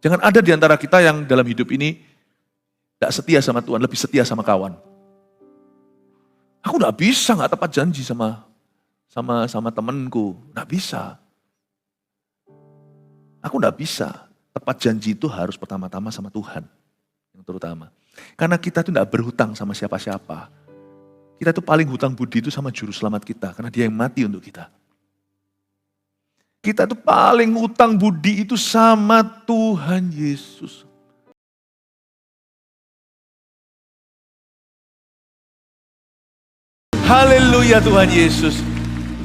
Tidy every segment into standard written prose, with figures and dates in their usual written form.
Jangan ada di antara kita yang dalam hidup ini gak setia sama Tuhan, lebih setia sama kawan. Aku gak bisa gak tepat janji sama temanku, gak bisa. Aku gak bisa, tepat janji itu harus pertama-tama sama Tuhan, yang terutama. Karena kita itu gak berhutang sama siapa-siapa. Kita itu paling hutang budi itu sama juru selamat kita, karena dia yang mati untuk kita. Kita itu paling hutang budi itu sama Tuhan Yesus. Haleluya Tuhan Yesus.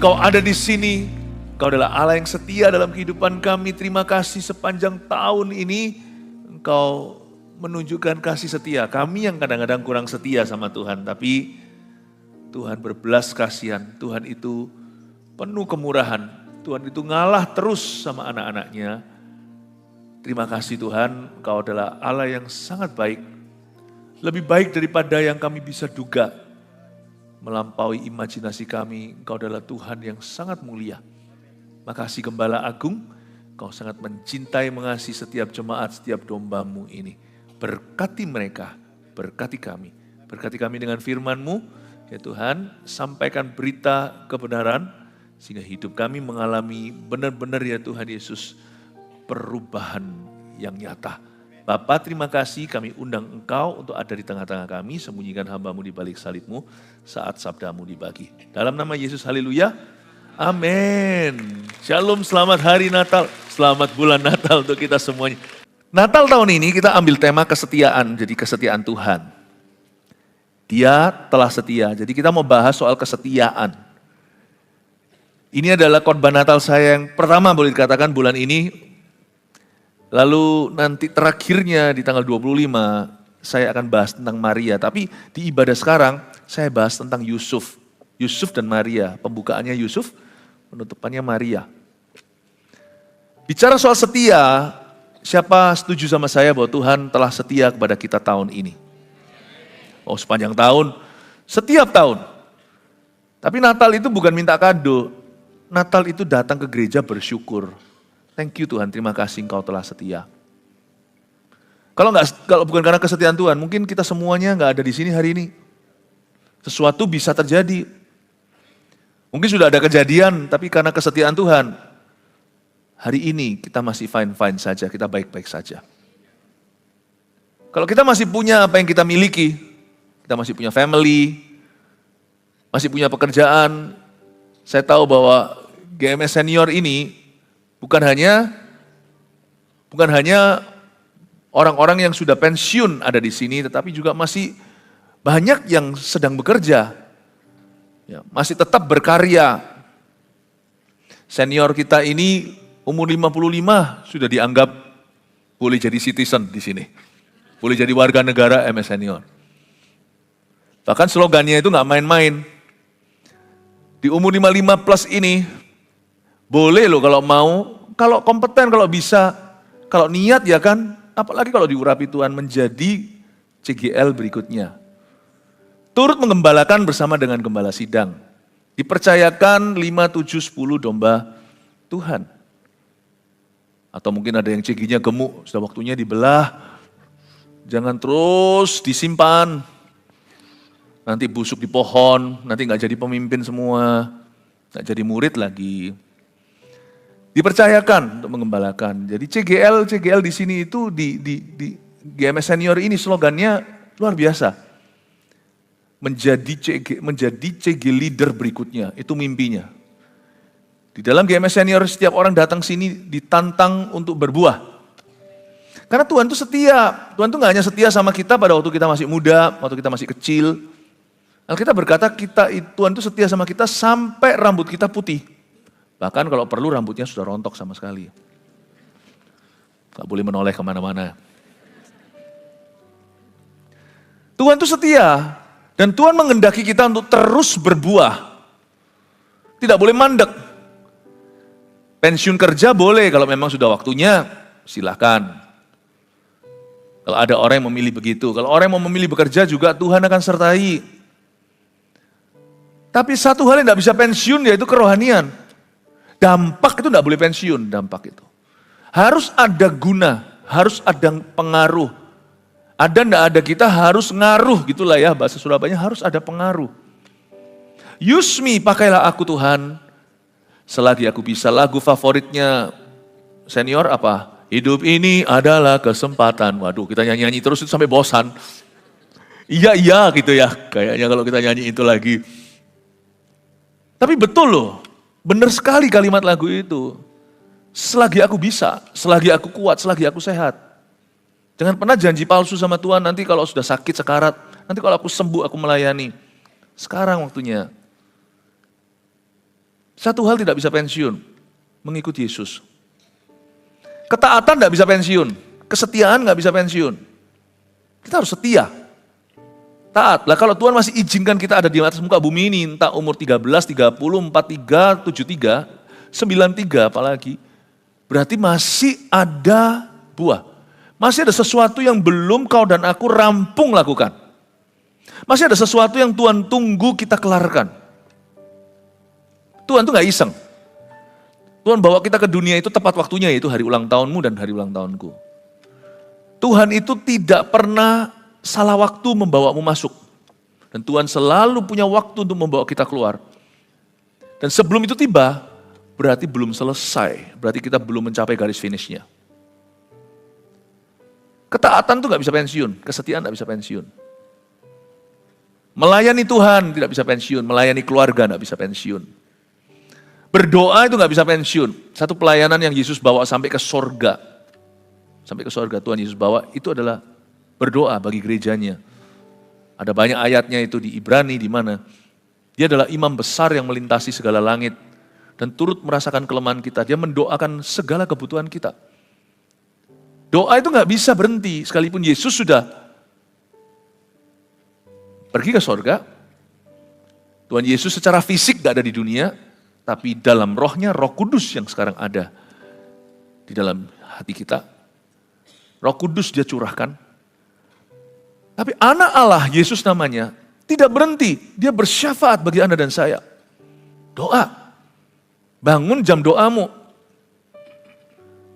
Engkau ada di sini. Engkau adalah Allah yang setia dalam kehidupan kami. Terima kasih sepanjang tahun ini Engkau menunjukkan kasih setia. Kami yang kadang-kadang kurang setia sama Tuhan. Tapi Tuhan berbelas kasihan. Tuhan itu penuh kemurahan. Tuhan itu ngalah terus sama anak-anaknya. Terima kasih Tuhan, Engkau adalah Allah yang sangat baik. Lebih baik daripada yang kami bisa duga. Melampaui imajinasi kami, Engkau adalah Tuhan yang sangat mulia. Makasih Gembala Agung, Engkau sangat mencintai, mengasihi setiap jemaat, setiap domba-Mu ini. Berkati mereka, berkati kami. Berkati kami dengan firman-Mu, ya Tuhan, sampaikan berita kebenaran, sehingga hidup kami mengalami benar-benar ya Tuhan Yesus, perubahan yang nyata. Bapa terima kasih, kami undang Engkau untuk ada di tengah-tengah kami, sembunyikan hamba-Mu di balik salib-Mu saat sabda-Mu dibagi. Dalam nama Yesus, haleluya, amin. Shalom, selamat hari Natal, selamat bulan Natal untuk kita semuanya. Natal tahun ini kita ambil tema kesetiaan, jadi kesetiaan Tuhan. Dia telah setia, jadi kita mau bahas soal kesetiaan. Ini adalah khotbah Natal saya yang pertama boleh dikatakan bulan ini. Lalu nanti terakhirnya di tanggal 25 saya akan bahas tentang Maria. Tapi di ibadah sekarang saya bahas tentang Yusuf. Yusuf dan Maria. Pembukaannya Yusuf, penutupannya Maria. Bicara soal setia, siapa setuju sama saya bahwa Tuhan telah setia kepada kita tahun ini? Oh sepanjang tahun, setiap tahun. Tapi Natal itu bukan minta kado. Natal itu datang ke gereja bersyukur. Thank you Tuhan, terima kasih Engkau telah setia. Kalau bukan karena kesetiaan Tuhan, mungkin kita semuanya nggak ada di sini hari ini. Sesuatu bisa terjadi. Mungkin sudah ada kejadian, tapi karena kesetiaan Tuhan, hari ini kita masih fine-fine saja, kita baik-baik saja. Kalau kita masih punya apa yang kita miliki, kita masih punya family, masih punya pekerjaan. Saya tahu bahwa GMS Senior ini bukan hanya orang-orang yang sudah pensiun ada di sini, tetapi juga masih banyak yang sedang bekerja, ya, masih tetap berkarya. Senior kita ini umur 55 sudah dianggap boleh jadi citizen di sini, boleh jadi warga negara MS Senior. Bahkan slogannya itu nggak main-main. Di umur 55 plus ini, boleh loh kalau mau, kalau kompeten, kalau bisa, kalau niat ya kan, apalagi kalau diurapi Tuhan menjadi CGL berikutnya. Turut mengembalakan bersama dengan gembala sidang. Dipercayakan 5, 7, 10 domba Tuhan. Atau mungkin ada yang CG-nya gemuk, sudah waktunya dibelah. Jangan terus disimpan. Nanti busuk di pohon, nanti nggak jadi pemimpin semua, nggak jadi murid lagi. Dipercayakan untuk mengembalakan. Jadi CGL di sini itu di GMS Senior ini slogannya luar biasa. Menjadi CG leader berikutnya, itu mimpinya. Di dalam GMS Senior setiap orang datang sini ditantang untuk berbuah. Karena Tuhan itu setia. Tuhan itu nggak hanya setia sama kita pada waktu kita masih muda, waktu kita masih kecil. Alkitab berkata Tuhan itu setia sama kita sampai rambut kita putih. Bahkan kalau perlu rambutnya sudah rontok sama sekali. Gak boleh menoleh kemana-mana. Tuhan itu setia. Dan Tuhan menghendaki kita untuk terus berbuah. Tidak boleh mandek. Pensiun kerja boleh kalau memang sudah waktunya, silakan. Kalau ada orang yang memilih begitu. Kalau orang yang mau memilih bekerja juga Tuhan akan sertai. Tapi satu hal yang tidak bisa pensiun yaitu kerohanian. Dampak itu tidak boleh pensiun, dampak itu. Harus ada guna, harus ada pengaruh. Ada ndak ada kita harus ngaruh gitulah ya, bahasa Surabayanya harus ada pengaruh. Use me, pakailah aku Tuhan, selagi aku bisa. Lagu favoritnya senior apa? Hidup ini adalah kesempatan. Waduh, kita nyanyi-nyanyi terus itu sampai bosan. Iya gitu ya, kayaknya kalau kita nyanyi itu lagi. Tapi betul loh, benar sekali kalimat lagu itu. Selagi aku bisa, selagi aku kuat, selagi aku sehat. Jangan pernah janji palsu sama Tuhan, nanti kalau sudah sakit sekarat, nanti kalau aku sembuh aku melayani. Sekarang waktunya. Satu hal tidak bisa pensiun, mengikuti Yesus. Ketaatan tidak bisa pensiun, kesetiaan nggak bisa pensiun. Kita harus setia. Taat. Lah kalau Tuhan masih izinkan kita ada di atas muka bumi ini, entah umur 13, 30, 43, 73, 93 apalagi. Berarti masih ada buah. Masih ada sesuatu yang belum kau dan aku rampung lakukan. Masih ada sesuatu yang Tuhan tunggu kita kelarkan. Tuhan tuh gak iseng. Tuhan bawa kita ke dunia itu tepat waktunya, yaitu hari ulang tahunmu dan hari ulang tahunku. Tuhan itu tidak pernah salah waktu membawamu masuk. Dan Tuhan selalu punya waktu untuk membawa kita keluar. Dan sebelum itu tiba, berarti belum selesai. Berarti kita belum mencapai garis finishnya. Ketaatan tuh gak bisa pensiun, kesetiaan gak bisa pensiun. Melayani Tuhan tidak bisa pensiun, melayani keluarga gak bisa pensiun. Berdoa itu gak bisa pensiun. Satu pelayanan yang Yesus bawa sampai ke sorga. Sampai ke sorga Tuhan Yesus bawa, itu adalah berdoa bagi gerejanya. Ada banyak ayatnya itu di Ibrani, di mana dia adalah imam besar yang melintasi segala langit dan turut merasakan kelemahan kita. Dia mendoakan segala kebutuhan kita. Doa itu gak bisa berhenti, sekalipun Yesus sudah pergi ke sorga. Tuhan Yesus secara fisik gak ada di dunia, tapi dalam rohnya, Roh Kudus yang sekarang ada di dalam hati kita. Roh Kudus dia curahkan. Tapi anak Allah, Yesus namanya, tidak berhenti. Dia bersyafaat bagi Anda dan saya. Doa. Bangun jam doamu.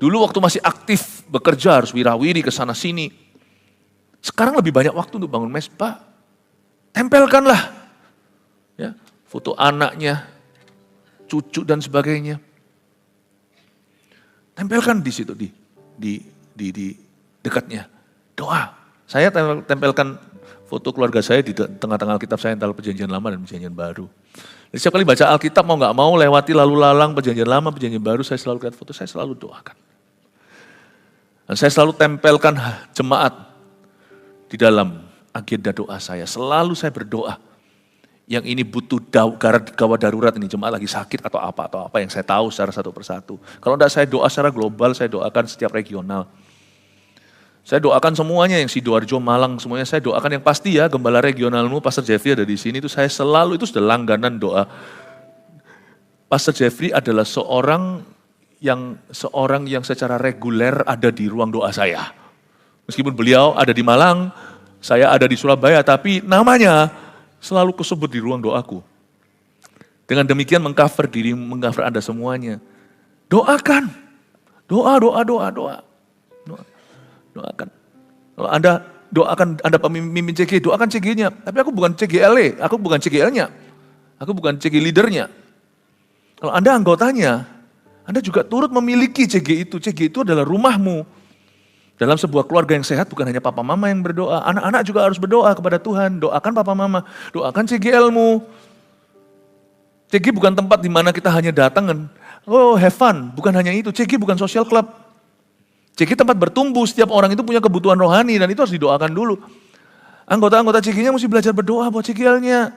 Dulu waktu masih aktif bekerja harus wirawiri ke sana sini. Sekarang lebih banyak waktu untuk bangun mesbah. Tempelkanlah ya, foto anaknya, cucu dan sebagainya. Tempelkan di situ di dekatnya. Doa. Saya tempelkan foto keluarga saya di tengah-tengah Alkitab saya antara Perjanjian Lama dan Perjanjian Baru. Jadi setiap kali baca Alkitab mau nggak mau lewati lalu lalang Perjanjian Lama, Perjanjian Baru, saya selalu lihat foto, saya selalu doakan. Dan saya selalu tempelkan jemaat di dalam agenda doa saya. Selalu saya berdoa. Yang ini butuh gawat darurat ini, jemaat lagi sakit atau apa yang saya tahu secara satu persatu. Kalau enggak saya doa secara global, saya doakan setiap regional. Saya doakan semuanya yang Sidoarjo, Malang, semuanya saya doakan yang pasti ya, gembala regionalmu, Pastor Jeffrey ada di sini, itu saya selalu, itu sudah langganan doa. Pastor Jeffrey adalah seorang yang secara reguler ada di ruang doa saya. Meskipun beliau ada di Malang, saya ada di Surabaya, tapi namanya selalu kesebut di ruang doaku. Dengan demikian mengcover diri, mengcover Anda semuanya. Doakan, doakan. Kalau Anda doakan, Anda pemimpin CG, doakan CG-nya. Tapi aku bukan CGL, aku bukan CGL-nya. Aku bukan CG leadernya. Kalau Anda anggotanya, Anda juga turut memiliki CG itu. CG itu adalah rumahmu. Dalam sebuah keluarga yang sehat bukan hanya papa mama yang berdoa. Anak-anak juga harus berdoa kepada Tuhan. Doakan papa mama, doakan CGL-mu. CG bukan tempat di mana kita hanya datang, have fun. Bukan hanya itu, CG bukan social club. CG tempat bertumbuh, setiap orang itu punya kebutuhan rohani dan itu harus didoakan dulu. Anggota-anggota CG-nya mesti belajar berdoa buat CGL-nya.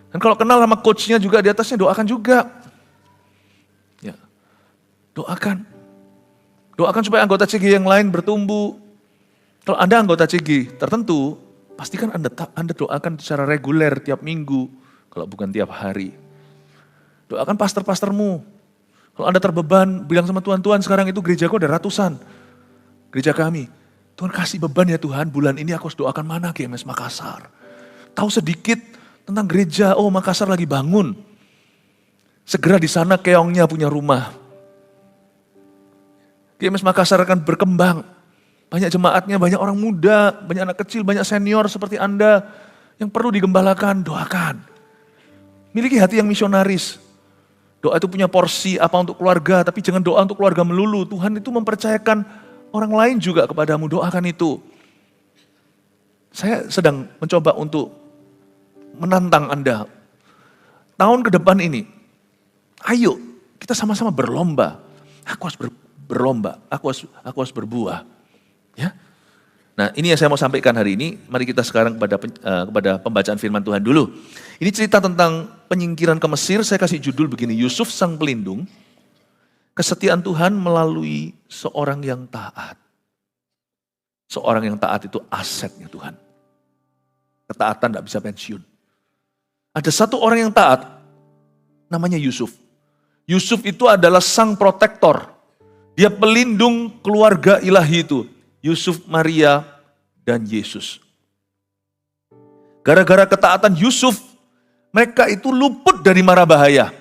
Dan kalau kenal sama coach-nya juga di atasnya doakan juga. Ya, doakan. Doakan supaya anggota CG yang lain bertumbuh. Kalau Anda anggota CG tertentu, pastikan Anda doakan secara reguler tiap minggu, kalau bukan tiap hari. Doakan pastor-pastormu. Kalau Anda terbeban, bilang sama Tuhan, Tuhan sekarang itu gerejaku ada ratusan. Gereja kami, Tuhan kasih beban ya Tuhan, bulan ini aku harus doakan mana GMS Makassar. Tahu sedikit tentang gereja, oh Makassar lagi bangun. Segera di sana keongnya punya rumah. GMS Makassar akan berkembang. Banyak jemaatnya, banyak orang muda, banyak anak kecil, banyak senior seperti Anda yang perlu digembalakan, doakan. Miliki hati yang misionaris. Doa itu punya porsi apa untuk keluarga, tapi jangan doa untuk keluarga melulu. Tuhan itu mempercayakan orang lain juga kepadamu, doakan itu. Saya sedang mencoba untuk menantang Anda. Tahun ke depan ini, ayo kita sama-sama berlomba. Aku harus berlomba, aku harus berbuah. Ya. Nah, ini yang saya mau sampaikan hari ini. Mari kita sekarang kepada pembacaan firman Tuhan dulu. Ini cerita tentang penyingkiran ke Mesir. Saya kasih judul begini, Yusuf sang pelindung, kesetiaan Tuhan melalui seorang yang taat. Seorang yang taat itu asetnya Tuhan. Ketaatan tidak bisa pensiun. Ada satu orang yang taat, namanya Yusuf. Yusuf itu adalah sang protektor. Dia pelindung keluarga ilahi itu. Yusuf, Maria, dan Yesus. Gara-gara ketaatan Yusuf, mereka itu luput dari mara bahaya.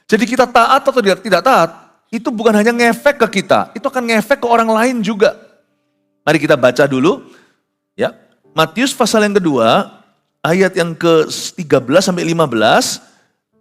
Jadi kita taat atau tidak taat, itu bukan hanya ngefek ke kita, itu akan ngefek ke orang lain juga. Mari kita baca dulu. Ya, Matius pasal yang kedua, ayat yang ke-13 sampai 15,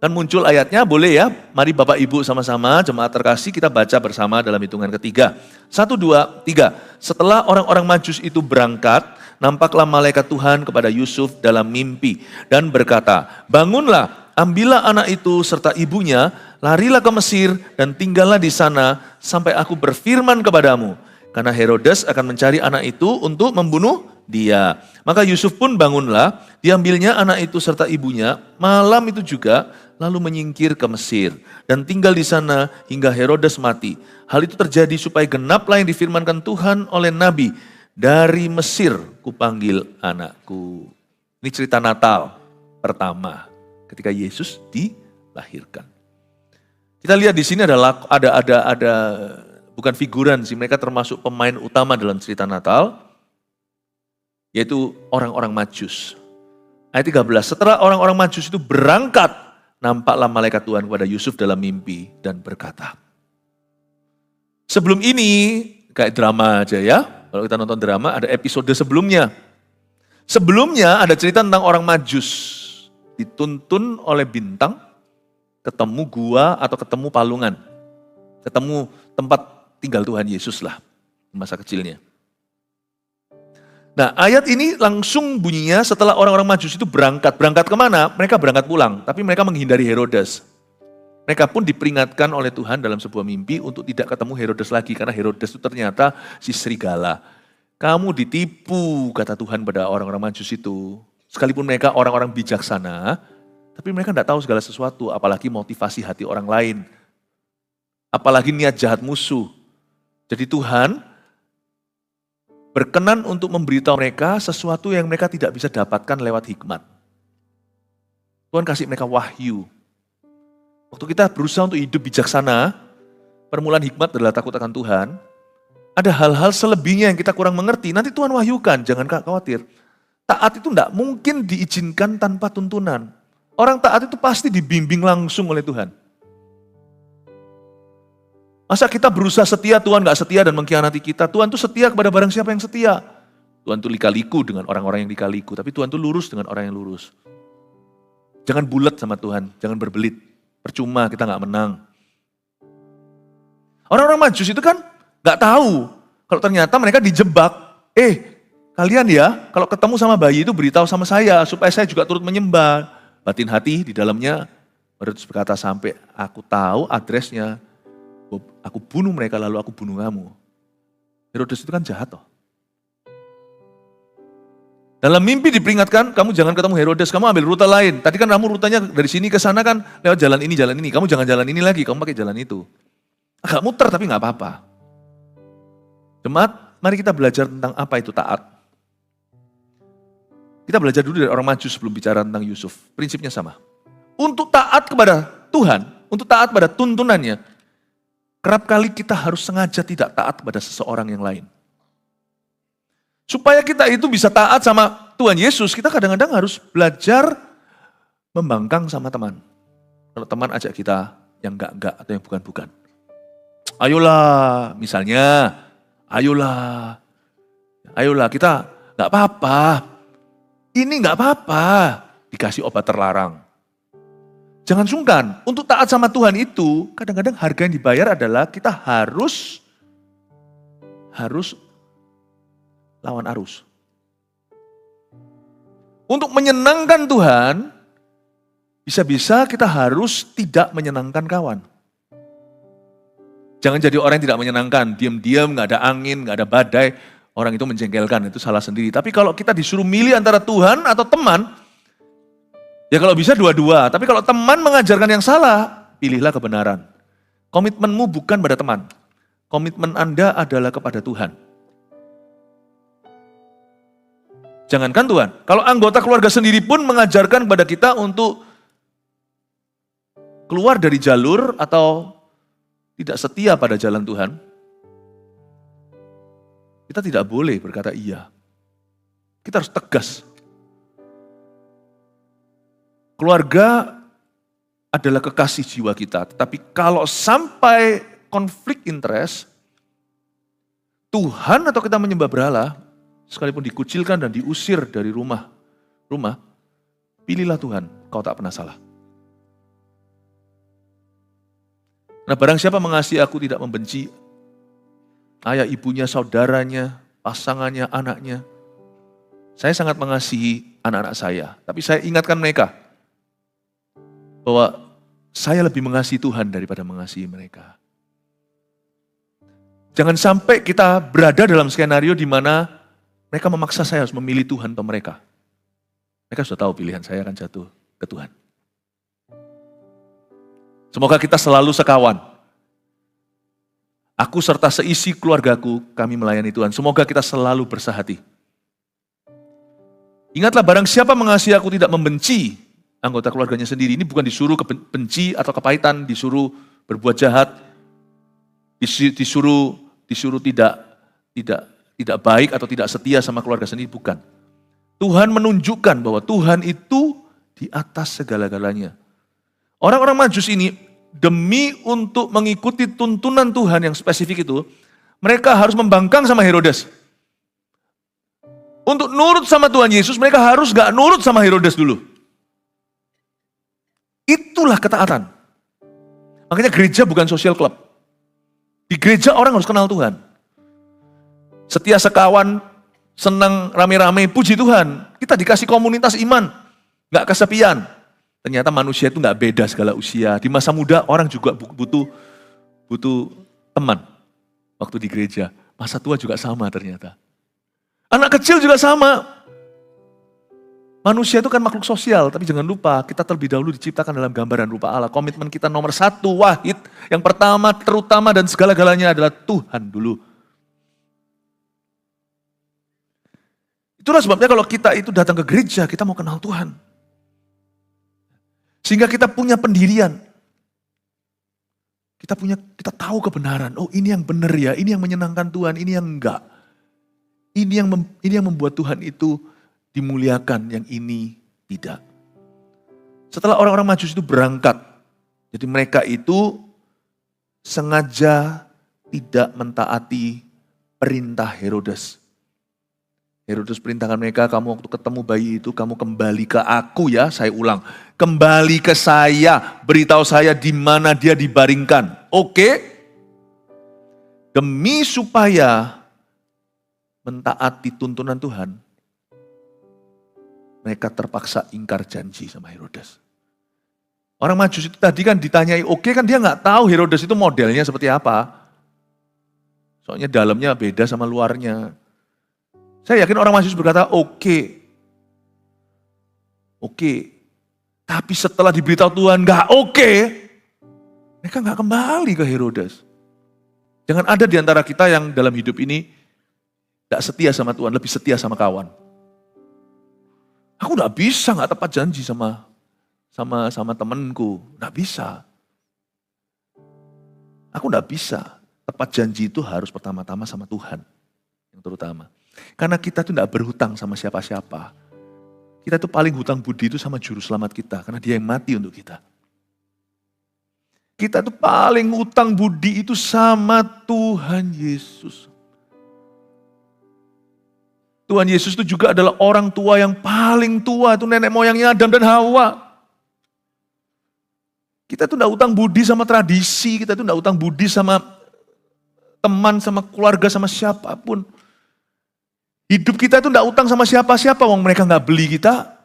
kan muncul ayatnya, boleh ya? Mari Bapak Ibu sama-sama, jemaat terkasih, kita baca bersama dalam hitungan ketiga. 1, 2, 3. Setelah orang-orang Majus itu berangkat, nampaklah malaikat Tuhan kepada Yusuf dalam mimpi dan berkata, bangunlah, ambillah anak itu serta ibunya, larilah ke Mesir dan tinggallah di sana sampai aku berfirman kepadamu. Karena Herodes akan mencari anak itu untuk membunuh dia. Maka Yusuf pun bangunlah, diambilnya anak itu serta ibunya, malam itu juga, lalu menyingkir ke Mesir dan tinggal di sana hingga Herodes mati. Hal itu terjadi supaya genaplah yang difirmankan Tuhan oleh Nabi, dari Mesir kupanggil anakku. Ini cerita Natal pertama ketika Yesus dilahirkan. Kita lihat di sini ada bukan figuran sih, mereka termasuk pemain utama dalam cerita Natal, yaitu orang-orang Majus. Ayat 13, setelah orang-orang Majus itu berangkat, nampaklah malaikat Tuhan kepada Yusuf dalam mimpi dan berkata. Sebelum ini, kayak drama aja ya, kalau kita nonton drama ada episode sebelumnya. Sebelumnya ada cerita tentang orang Majus, dituntun oleh bintang, ketemu gua atau ketemu palungan, ketemu tempat tinggal Tuhan Yesus lah, masa kecilnya. Nah, ayat ini langsung bunyinya setelah orang-orang Majus itu berangkat. Berangkat kemana? Mereka berangkat pulang, tapi mereka menghindari Herodes. Mereka pun diperingatkan oleh Tuhan dalam sebuah mimpi untuk tidak ketemu Herodes lagi, karena Herodes itu ternyata si serigala. Kamu ditipu, kata Tuhan pada orang-orang Majus itu. Sekalipun mereka orang-orang bijaksana, tapi mereka tidak tahu segala sesuatu, apalagi motivasi hati orang lain. Apalagi niat jahat musuh. Jadi Tuhan berkenan untuk memberitahu mereka sesuatu yang mereka tidak bisa dapatkan lewat hikmat. Tuhan kasih mereka wahyu. Waktu kita berusaha untuk hidup bijaksana, permulaan hikmat adalah takut akan Tuhan. Ada hal-hal selebihnya yang kita kurang mengerti, nanti Tuhan wahyukan, jangan khawatir. Taat itu tidak mungkin diizinkan tanpa tuntunan. Orang taat itu pasti dibimbing langsung oleh Tuhan. Masa kita berusaha setia, Tuhan gak setia dan mengkhianati kita. Tuhan itu setia kepada barang siapa yang setia. Tuhan itu lika-liku dengan orang-orang yang lika-liku, tapi Tuhan itu lurus dengan orang yang lurus. Jangan bulat sama Tuhan, jangan berbelit. Percuma kita gak menang. Orang-orang Majus itu kan gak tahu kalau ternyata mereka dijebak. Kalian ya, kalau ketemu sama bayi itu beritahu sama saya, supaya saya juga turut menyembah. Batin hati di dalamnya, Herodes berkata, sampai aku tahu adresnya, aku bunuh mereka lalu aku bunuh kamu. Herodes itu kan jahat toh. Dalam mimpi diperingatkan, kamu jangan ketemu Herodes, kamu ambil rute lain. Tadi kan kamu rutenya dari sini ke sana kan lewat jalan ini. Kamu jangan jalan ini lagi, kamu pakai jalan itu. Agak muter tapi gak apa-apa. Jemaat, mari kita belajar tentang apa itu taat. Kita belajar dulu dari orang Majus sebelum bicara tentang Yusuf. Prinsipnya sama. Untuk taat kepada Tuhan, untuk taat pada tuntunannya, kerap kali kita harus sengaja tidak taat kepada seseorang yang lain. Supaya kita itu bisa taat sama Tuhan Yesus, kita kadang-kadang harus belajar membangkang sama teman. Kalau teman ajak kita yang enggak atau yang bukan-bukan. Ayolah, misalnya, ayolah, Ayolah kita nggak apa-apa. Ini nggak apa-apa. Dikasih obat terlarang. Jangan sungkan. Untuk taat sama Tuhan itu, kadang-kadang harga yang dibayar adalah kita harus lawan arus. Untuk menyenangkan Tuhan, bisa-bisa kita harus tidak menyenangkan kawan. Jangan jadi orang yang tidak menyenangkan, diam-diam, gak ada angin, gak ada badai, orang itu menjengkelkan, itu salah sendiri. Tapi kalau kita disuruh milih antara Tuhan atau teman, ya kalau bisa dua-dua. Tapi kalau teman mengajarkan yang salah, pilihlah kebenaran. Komitmenmu bukan pada teman, komitmen Anda adalah kepada Tuhan. Jangankan Tuhan, kalau anggota keluarga sendiri pun mengajarkan kepada kita untuk keluar dari jalur atau tidak setia pada jalan Tuhan, kita tidak boleh berkata iya. Kita harus tegas. Keluarga adalah kekasih jiwa kita, tetapi kalau sampai konflik interest, Tuhan atau kita menyembah berhala, sekalipun dikucilkan dan diusir dari rumah, pilihlah Tuhan, kau tak pernah salah. Nah, barang siapa mengasihi aku tidak membenci ayah, ibunya, saudaranya, pasangannya, anaknya. Saya sangat mengasihi anak-anak saya, tapi saya ingatkan mereka bahwa saya lebih mengasihi Tuhan daripada mengasihi mereka. Jangan sampai kita berada dalam skenario di mana mereka memaksa saya harus memilih Tuhan atau mereka. Mereka sudah tahu pilihan saya akan jatuh ke Tuhan. Semoga kita selalu sekawan. Aku serta seisi keluargaku, kami melayani Tuhan. Semoga kita selalu bersahati. Ingatlah, barang siapa mengasihi aku tidak membenci anggota keluarganya sendiri. Ini bukan disuruh benci atau kepahitan, disuruh berbuat jahat, disuruh tidak baik atau tidak setia sama keluarga sendiri, bukan. Tuhan menunjukkan bahwa Tuhan itu di atas segala-galanya. Orang-orang Majus ini demi untuk mengikuti tuntunan Tuhan yang spesifik itu, mereka harus membangkang sama Herodes. Untuk nurut sama Tuhan Yesus, mereka harus gak nurut sama Herodes dulu. Itulah ketaatan. Makanya gereja bukan social club. Di gereja orang harus kenal Tuhan. Setia sekawan, senang rame-rame, puji Tuhan. Kita dikasih komunitas iman, gak kesepian. Ternyata manusia itu gak beda segala usia. Di masa muda orang juga butuh teman. Waktu di gereja, masa tua juga sama ternyata. Anak kecil juga sama. Manusia itu kan makhluk sosial, tapi jangan lupa kita terlebih dahulu diciptakan dalam gambaran rupa Allah. Komitmen kita nomor satu, wahid, yang pertama, terutama dan segala-galanya adalah Tuhan dulu. Itulah sebabnya kalau kita itu datang ke gereja, kita mau kenal Tuhan. Sehingga kita punya pendirian. Kita tahu kebenaran. Oh, ini yang benar ya, ini yang menyenangkan Tuhan, ini yang enggak. Ini yang membuat Tuhan itu dimuliakan, yang ini tidak. Setelah orang-orang Majus itu berangkat, jadi mereka itu sengaja tidak mentaati perintah Herodes. Herodes perintahkan mereka, kamu waktu ketemu bayi itu, kamu kembali ke aku ya, saya ulang. Kembali ke saya, beritahu saya di mana dia dibaringkan. Oke? Demi supaya mentaati tuntunan Tuhan, mereka terpaksa ingkar janji sama Herodes. Orang Majus itu tadi kan ditanyai, oke kan dia nggak tahu Herodes itu modelnya seperti apa. Soalnya dalamnya beda sama luarnya. Saya yakin orang Majus berkata, oke. Tapi setelah diberitahu Tuhan nggak oke, mereka nggak kembali ke Herodes. Jangan ada di antara kita yang dalam hidup ini nggak setia sama Tuhan, lebih setia sama kawan. Aku nggak bisa nggak tepat janji sama temanku, nggak bisa. Aku nggak bisa. Tepat janji itu harus pertama-tama sama Tuhan, yang terutama. Karena kita tuh nggak berhutang sama siapa-siapa. Kita tuh paling hutang budi itu sama juru selamat kita, karena dia yang mati untuk kita. Kita tuh paling hutang budi itu sama Tuhan Yesus. Tuhan Yesus itu juga adalah orang tua yang paling tua, itu nenek moyangnya Adam dan Hawa. Kita itu tidak utang budi sama tradisi, kita itu tidak utang budi sama teman, sama keluarga, sama siapapun. Hidup kita itu tidak utang sama siapa-siapa, wong mereka nggak beli kita.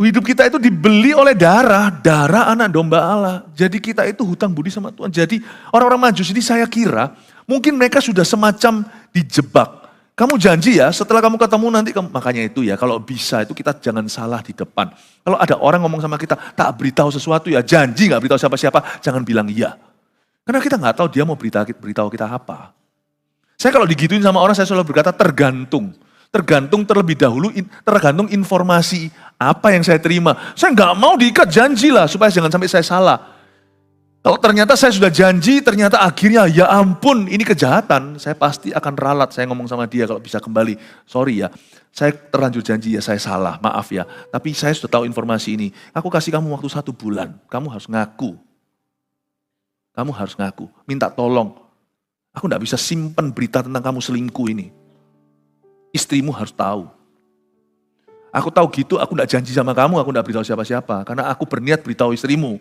Hidup kita itu dibeli oleh darah anak domba Allah. Jadi kita itu hutang budi sama Tuhan. Jadi orang-orang Majus ini saya kira mungkin mereka sudah semacam dijebak. Kamu janji ya setelah kamu ketemu nanti, makanya itu ya kalau bisa itu kita jangan salah di depan. Kalau ada orang ngomong sama kita, tak beritahu sesuatu ya, janji gak beritahu siapa-siapa, jangan bilang iya. Karena kita gak tahu dia mau beritahu kita apa. Saya kalau digituin sama orang saya selalu berkata tergantung. Tergantung terlebih dahulu, tergantung informasi apa yang saya terima. Saya nggak mau diikat janji lah, supaya jangan sampai saya salah. Kalau ternyata saya sudah janji, ternyata akhirnya ya ampun ini kejahatan, saya pasti akan ralat. Saya ngomong sama dia kalau bisa kembali, sorry ya, saya terlanjur janji ya saya salah, maaf ya. Tapi saya sudah tahu informasi ini, aku kasih kamu waktu 1 bulan, kamu harus ngaku. Kamu harus ngaku, minta tolong. Aku nggak bisa simpen berita tentang kamu selingkuh ini. Istrimu harus tahu. Aku tahu gitu, aku gak janji sama kamu, aku gak beritahu siapa-siapa. Karena aku berniat beritahu istrimu.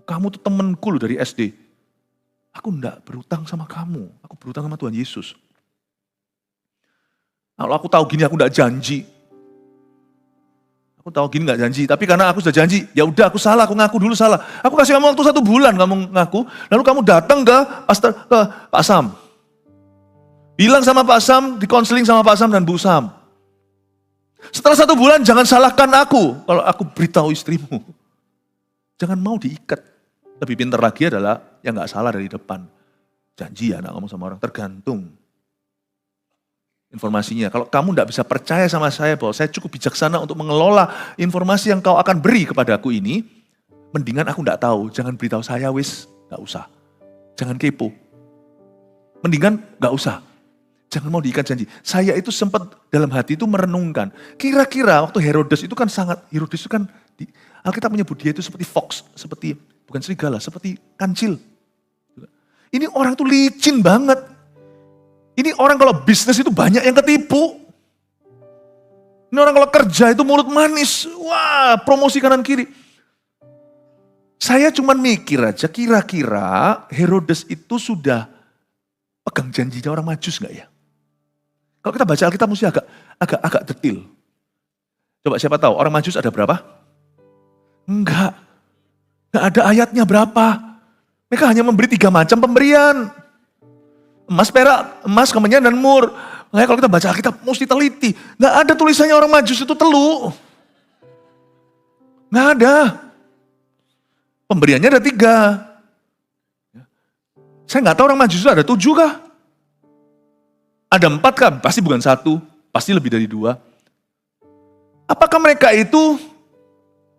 Kamu tuh temenku loh dari SD. Aku gak berutang sama kamu, aku berutang sama Tuhan Yesus. Kalau aku tahu gini, aku gak janji. Aku tahu gini gak janji, tapi karena aku sudah janji, ya udah aku salah, aku ngaku dulu salah. Aku kasih kamu waktu 1 bulan, kamu ngaku, lalu kamu datang ke Pak Sam. Bilang sama Pak Sam, dikonseling sama Pak Sam dan Bu Sam. Setelah 1 bulan jangan salahkan aku kalau aku beritahu istrimu. Jangan mau diikat. Lebih pintar lagi adalah yang gak salah dari depan. Janji ya anak ngomong sama orang, tergantung informasinya. Kalau kamu gak bisa percaya sama saya bahwa saya cukup bijaksana untuk mengelola informasi yang kau akan beri kepadaku ini, mendingan aku gak tahu, jangan beritahu saya wis, gak usah. Jangan kepo. Mendingan gak usah. Jangan mau diikat janji. Saya itu sempat dalam hati itu merenungkan. Kira-kira waktu Herodes itu kan Alkitab menyebut dia itu seperti fox, seperti, bukan serigala, seperti kancil. Ini orang tuh licin banget. Ini orang kalau bisnis itu banyak yang ketipu. Ini orang kalau kerja itu mulut manis. Wah, promosi kanan kiri. Saya cuma mikir aja, kira-kira Herodes itu sudah pegang janjinya orang Majus gak ya? Kalau kita baca Alkitab mesti agak detil. Coba siapa tahu orang Majus ada berapa? Enggak ada ayatnya berapa. Mereka hanya memberi 3 macam pemberian. Emas, perak, emas, kemenyan, dan mur. Makanya kalau kita baca Alkitab mesti teliti. Enggak ada tulisannya orang Majus itu telu. Enggak ada. Pemberiannya ada 3. Saya nggak tahu orang Majus itu ada 7 kah? Ada 4 kah? Pasti bukan 1, pasti lebih dari 2. Apakah mereka itu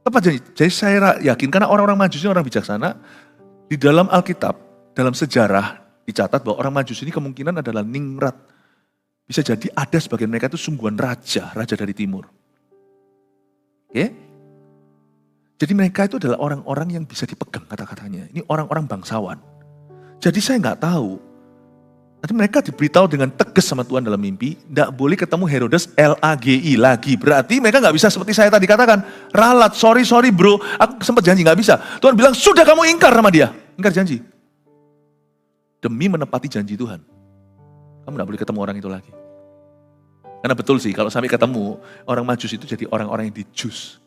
tepat janji? Jadi saya yakin karena orang-orang Majus ini orang bijaksana, di dalam Alkitab, dalam sejarah dicatat bahwa orang Majus ini kemungkinan adalah ningrat. Bisa jadi ada sebagian mereka itu sungguhan raja dari timur. Oke? Jadi mereka itu adalah orang-orang yang bisa dipegang kata-katanya. Ini orang-orang bangsawan. Jadi saya nggak tahu. Tapi mereka diberitahu dengan tegas sama Tuhan dalam mimpi, nggak boleh ketemu Herodes LAGI lagi. Berarti mereka nggak bisa seperti saya tadi katakan, ralat, sorry bro, aku sempat janji nggak bisa. Tuhan bilang sudah kamu ingkar sama dia, ingkar janji. Demi menepati janji Tuhan, kamu nggak boleh ketemu orang itu lagi. Karena betul sih, kalau sampai ketemu orang Majus itu jadi orang-orang yang dijus.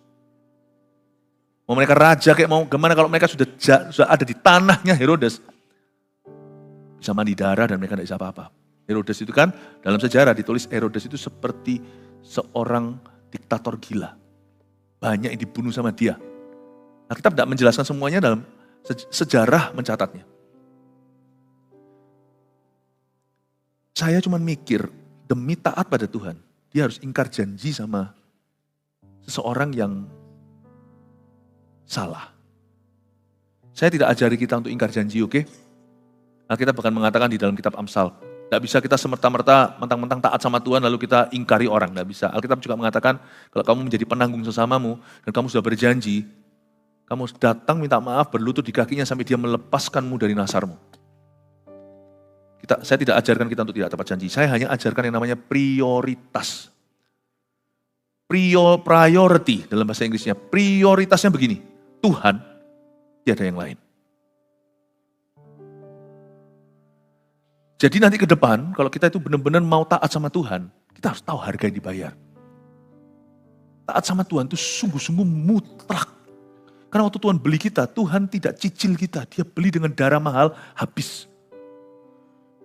Mau mereka raja kayak mau gimana kalau mereka sudah ada di tanahnya Herodes. Bisa mandi darah dan mereka tidak bisa apa-apa. Herodes itu kan dalam sejarah ditulis Herodes itu seperti seorang diktator gila. Banyak yang dibunuh sama dia. Nah, kita tidak menjelaskan semuanya dalam sejarah mencatatnya. Saya cuma mikir demi taat pada Tuhan, dia harus ingkar janji sama seseorang yang salah. Saya tidak ajari kita untuk ingkar janji, oke? Alkitab bahkan mengatakan di dalam kitab Amsal, tidak bisa kita semerta-merta mentang-mentang taat sama Tuhan lalu kita ingkari orang, tidak bisa. Alkitab juga mengatakan kalau kamu menjadi penanggung sesamamu dan kamu sudah berjanji, kamu datang minta maaf berlutut di kakinya sampai dia melepaskanmu dari nasarmu. Kita Saya tidak ajarkan kita untuk tidak tepat janji. Saya hanya ajarkan yang namanya prioritas. Priority dalam bahasa Inggrisnya. Prioritasnya begini, Tuhan, tiada yang lain. Jadi nanti ke depan, kalau kita itu benar-benar mau taat sama Tuhan, kita harus tahu harga yang dibayar. Taat sama Tuhan itu sungguh-sungguh mutlak. Karena waktu Tuhan beli kita, Tuhan tidak cicil kita. Dia beli dengan darah mahal, habis.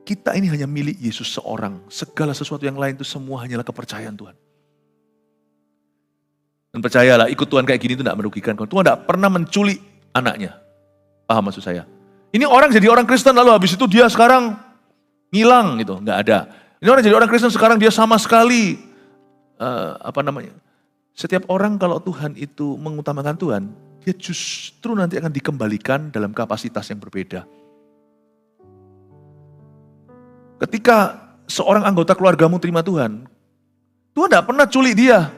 Kita ini hanya milik Yesus seorang. Segala sesuatu yang lain itu semua hanyalah kepercayaan Tuhan. Dan percayalah, ikut Tuhan kayak gini itu tidak merugikan. Tuhan tidak pernah menculik anaknya. Paham maksud saya? Ini orang jadi orang Kristen, lalu habis itu dia sekarang ngilang gitu. Nggak ada. Ini orang jadi orang Kristen, sekarang dia sama sekali, setiap orang kalau Tuhan itu mengutamakan Tuhan, dia justru nanti akan dikembalikan dalam kapasitas yang berbeda. Ketika seorang anggota keluargamu terima Tuhan, Tuhan tidak pernah culik dia.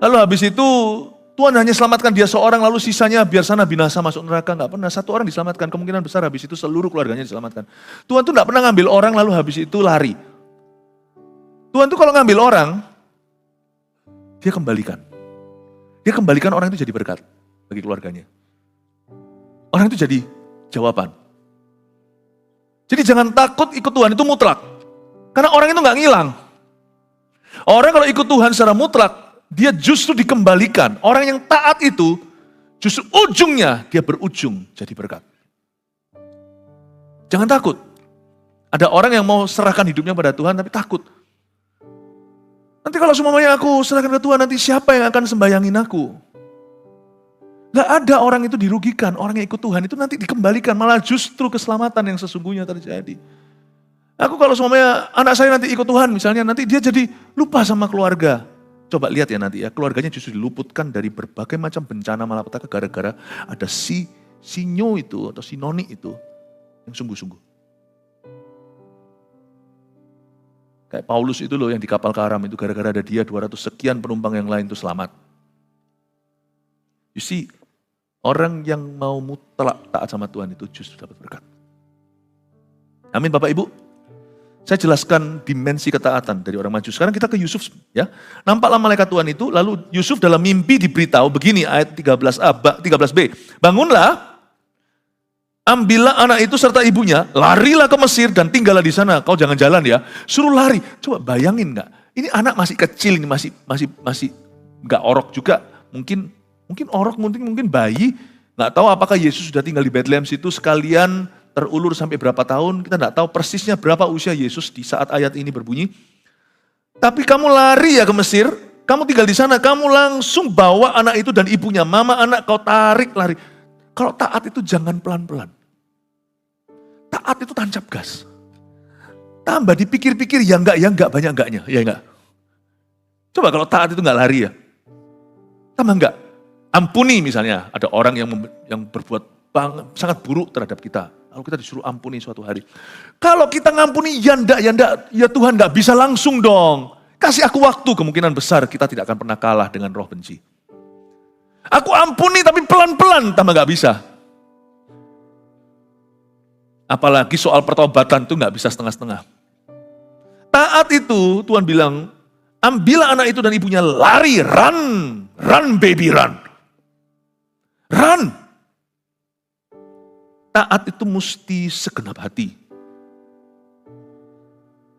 Lalu habis itu Tuhan hanya selamatkan dia seorang, lalu sisanya biar sana binasa masuk neraka. Nggak pernah, satu orang diselamatkan, kemungkinan besar habis itu seluruh keluarganya diselamatkan. Tuhan tuh nggak pernah ngambil orang lalu habis itu lari. Tuhan tuh kalau ngambil orang, dia kembalikan. Dia kembalikan orang itu jadi berkat bagi keluarganya. Orang itu jadi jawaban. Jadi jangan takut ikut Tuhan itu mutlak. Karena orang itu nggak ngilang. Orang kalau ikut Tuhan secara mutlak, dia justru dikembalikan. Orang yang taat itu, justru ujungnya dia berujung jadi berkat. Jangan takut. Ada orang yang mau serahkan hidupnya pada Tuhan tapi takut. Nanti kalau semuanya aku serahkan ke Tuhan, nanti siapa yang akan sembayangin aku? Gak ada orang itu dirugikan, orang yang ikut Tuhan itu nanti dikembalikan, malah justru keselamatan yang sesungguhnya terjadi. Aku kalau semuanya anak saya nanti ikut Tuhan misalnya, nanti dia jadi lupa sama keluarga. Coba lihat ya nanti ya, keluarganya justru diluputkan dari berbagai macam bencana malapetaka gara-gara ada si Nyo itu atau si Noni itu yang sungguh-sungguh. Kayak Paulus itu loh yang di kapal karam itu gara-gara ada dia 200 sekian penumpang yang lain itu selamat. You see, orang yang mau mutlak taat sama Tuhan itu justru dapat berkat. Amin Bapak Ibu. Saya jelaskan dimensi ketaatan dari orang maju. Sekarang kita ke Yusuf ya. Nampaklah malaikat Tuhan itu, lalu Yusuf dalam mimpi diberitahu begini ayat 13b. Bangunlah, ambillah anak itu serta ibunya, larilah ke Mesir dan tinggallah di sana. Kau jangan jalan ya, suruh lari. Coba bayangin nggak? Ini anak masih kecil, ini masih nggak orok juga. Mungkin orok, mungkin bayi. Nggak tahu apakah Yesus sudah tinggal di Bethlehem situ sekalian terulur sampai berapa tahun. Kita nggak tahu persisnya berapa usia Yesus di saat ayat ini berbunyi. Tapi kamu lari ya ke Mesir, kamu tinggal di sana, kamu langsung bawa anak itu dan ibunya. Mama anak kau tarik lari. Kalau taat itu jangan pelan-pelan. Taat itu tancap gas. Tambah dipikir-pikir ya enggak, banyak enggaknya. Ya enggak. Coba kalau taat itu enggak lari ya. Tambah enggak. Ampuni misalnya, ada orang yang berbuat sangat buruk terhadap kita. Lalu kita disuruh ampuni suatu hari. Kalau kita ngampuni ya enggak, ya Tuhan enggak bisa langsung dong. Kasih aku waktu, kemungkinan besar kita tidak akan pernah kalah dengan roh benci. Aku ampuni tapi pelan-pelan, tambah enggak bisa. Apalagi soal pertobatan itu nggak bisa setengah-setengah. Taat itu Tuhan bilang, ambillah anak itu dan ibunya lari, run baby run. Run. Taat itu mesti segenap hati.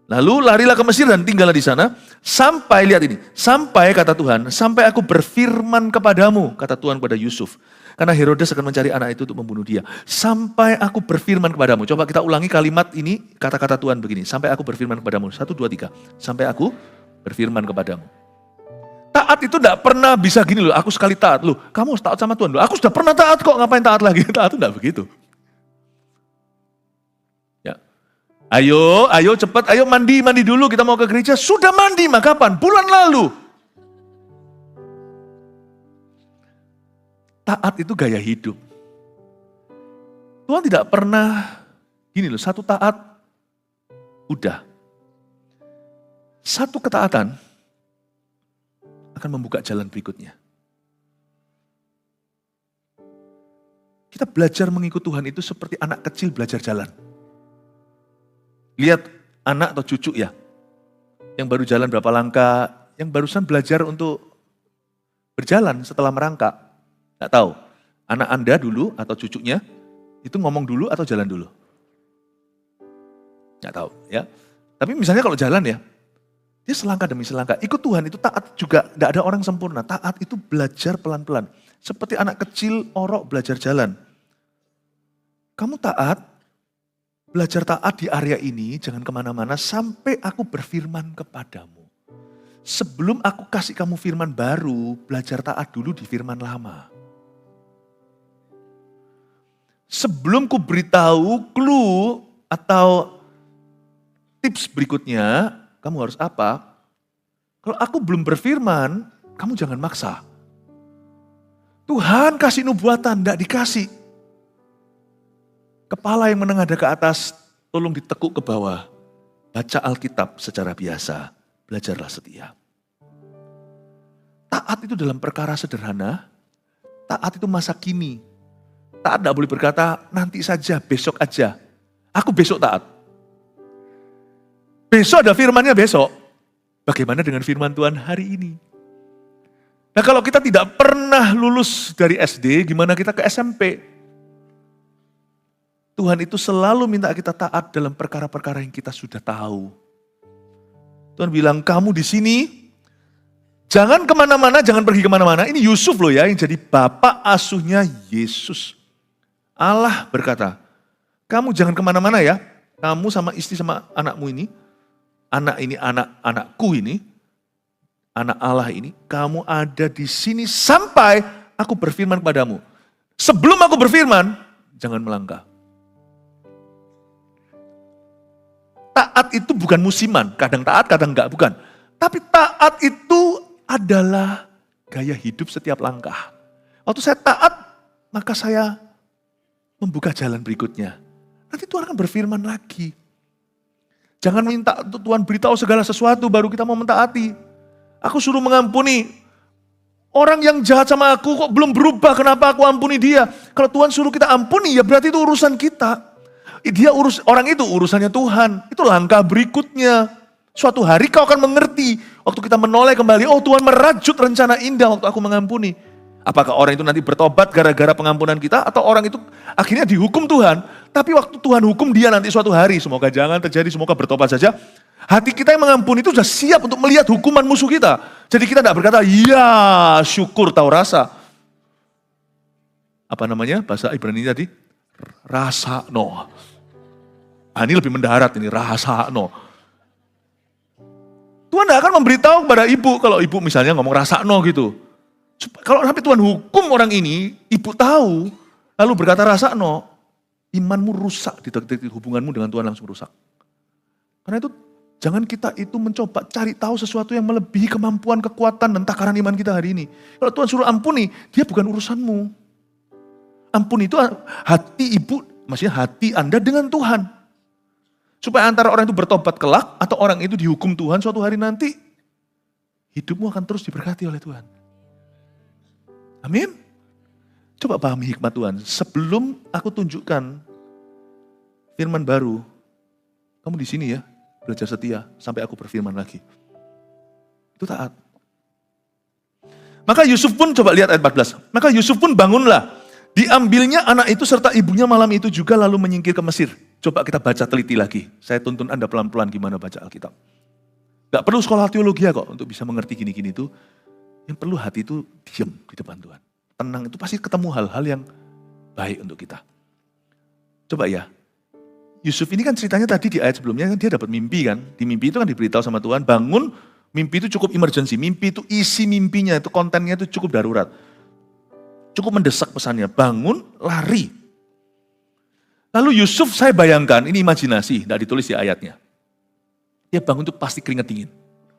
Lalu larilah ke Mesir dan tinggallah di sana. Sampai, lihat ini, sampai kata Tuhan, sampai aku berfirman kepadamu, kata Tuhan kepada Yusuf. Karena Herodes akan mencari anak itu untuk membunuh dia. Sampai aku berfirman kepadamu. Coba kita ulangi kalimat ini, kata-kata Tuhan begini. Sampai aku berfirman kepadamu. 1, 2, 3. Sampai aku berfirman kepadamu. Taat itu tidak pernah bisa gini loh, aku sekali taat. Loh, kamu harus taat sama Tuhan. Loh, aku sudah pernah taat kok, ngapain taat lagi? Taat itu tidak begitu. Ya. Ayo cepat, ayo mandi dulu, kita mau ke gereja. Sudah mandi, mah kapan? Bulan lalu. Taat itu gaya hidup. Tuhan tidak pernah, gini loh, satu taat, udah. Satu ketaatan akan membuka jalan berikutnya. Kita belajar mengikut Tuhan itu seperti anak kecil belajar jalan. lihat anak atau cucu ya, yang baru jalan berapa langkah, yang barusan belajar untuk berjalan setelah merangkak. Nggak tahu, anak Anda dulu atau cucunya, itu ngomong dulu atau jalan dulu? Nggak tahu ya. Tapi misalnya kalau jalan ya, dia selangkah demi selangkah. Ikut Tuhan itu taat juga, nggak ada orang sempurna. Taat itu belajar pelan-pelan. Seperti anak kecil orok belajar jalan. Kamu taat, belajar taat di area ini, jangan kemana-mana sampai aku berfirman kepadamu. Sebelum aku kasih kamu firman baru, belajar taat dulu di firman lama. Sebelum ku beritahu clue atau tips berikutnya, kamu harus apa? Kalau aku belum berfirman, kamu jangan maksa. Tuhan kasih nubuatan, tidak dikasih. Kepala yang menengadah ke atas, tolong ditekuk ke bawah. Baca Alkitab secara biasa, belajarlah setia. Taat itu dalam perkara sederhana, taat itu masa kini. Taat tidak boleh berkata, nanti saja, besok aja. Aku besok taat. Besok ada firmannya besok. Bagaimana dengan firman Tuhan hari ini? Nah kalau kita tidak pernah lulus dari SD, gimana kita ke SMP? Tuhan itu selalu minta kita taat dalam perkara-perkara yang kita sudah tahu. Tuhan bilang, kamu di sini, jangan kemana-mana, jangan pergi kemana-mana. Ini Yusuf loh ya, yang jadi bapak asuhnya Yesus. Allah berkata, kamu jangan kemana-mana ya. Kamu sama istri sama anakmu ini, anak-anakku ini, anak Allah ini, kamu ada di sini sampai aku berfirman kepadamu. Sebelum aku berfirman, jangan melangkah. Taat itu bukan musiman, kadang taat, kadang enggak, bukan. Tapi taat itu adalah gaya hidup setiap langkah. Waktu saya taat, maka saya membuka jalan berikutnya. Nanti Tuhan akan berfirman lagi. Jangan minta Tuhan beritahu segala sesuatu baru kita mau mentaati. Aku suruh mengampuni. Orang yang jahat sama aku kok belum berubah, kenapa aku ampuni dia? Kalau Tuhan suruh kita ampuni, ya berarti itu urusan kita. Orang itu urusannya Tuhan. Itu langkah berikutnya. Suatu hari kau akan mengerti. Waktu kita menoleh kembali, oh Tuhan merajut rencana indah waktu aku mengampuni. Apakah orang itu nanti bertobat gara-gara pengampunan kita, atau orang itu akhirnya dihukum Tuhan. Tapi waktu Tuhan hukum dia nanti suatu hari, semoga jangan terjadi, semoga bertobat saja. Hati kita yang mengampuni itu sudah siap untuk melihat hukuman musuh kita. Jadi kita tidak berkata, ya syukur tahu rasa. Apa namanya bahasa Ibrani tadi? Rasa no. Nah, ini lebih mendarat ini, rasa no. Tuhan tidak akan memberitahu kepada ibu, kalau ibu misalnya ngomong rasa no gitu. Kalau sampai Tuhan hukum orang ini, ibu tahu, lalu berkata rasa no, imanmu rusak, di hubunganmu dengan Tuhan langsung rusak. Karena itu, jangan kita itu mencoba cari tahu sesuatu yang melebihi kemampuan, kekuatan, dan takaran iman kita hari ini. Kalau Tuhan suruh ampuni, dia bukan urusanmu. Ampuni itu hati ibu, maksudnya hati Anda dengan Tuhan. Supaya antara orang itu bertobat kelak, atau orang itu dihukum Tuhan suatu hari nanti, hidupmu akan terus diberkati oleh Tuhan. Amin. Coba pahami hikmat Tuhan. Sebelum aku tunjukkan firman baru, kamu di sini ya, belajar setia sampai aku berfirman lagi. Itu taat. Maka Yusuf pun, coba lihat ayat 14. Maka Yusuf pun bangunlah. Diambilnya anak itu serta ibunya malam itu juga lalu menyingkir ke Mesir. Coba kita baca teliti lagi. Saya tuntun Anda pelan-pelan gimana baca Alkitab. Gak perlu sekolah teologi kok untuk bisa mengerti gini-gini itu. Yang perlu hati itu diam di depan Tuhan. Tenang, itu pasti ketemu hal-hal yang baik untuk kita. Coba ya, Yusuf ini kan ceritanya tadi di ayat sebelumnya kan dia dapat mimpi kan. Di mimpi itu kan diberitahu sama Tuhan, bangun, mimpi itu cukup emergency. Mimpi itu isi mimpinya, itu kontennya itu cukup darurat. Cukup mendesak pesannya, bangun, lari. Lalu Yusuf saya bayangkan, ini imajinasi, tidak ditulis di ayatnya. Dia bangun itu pasti keringat dingin.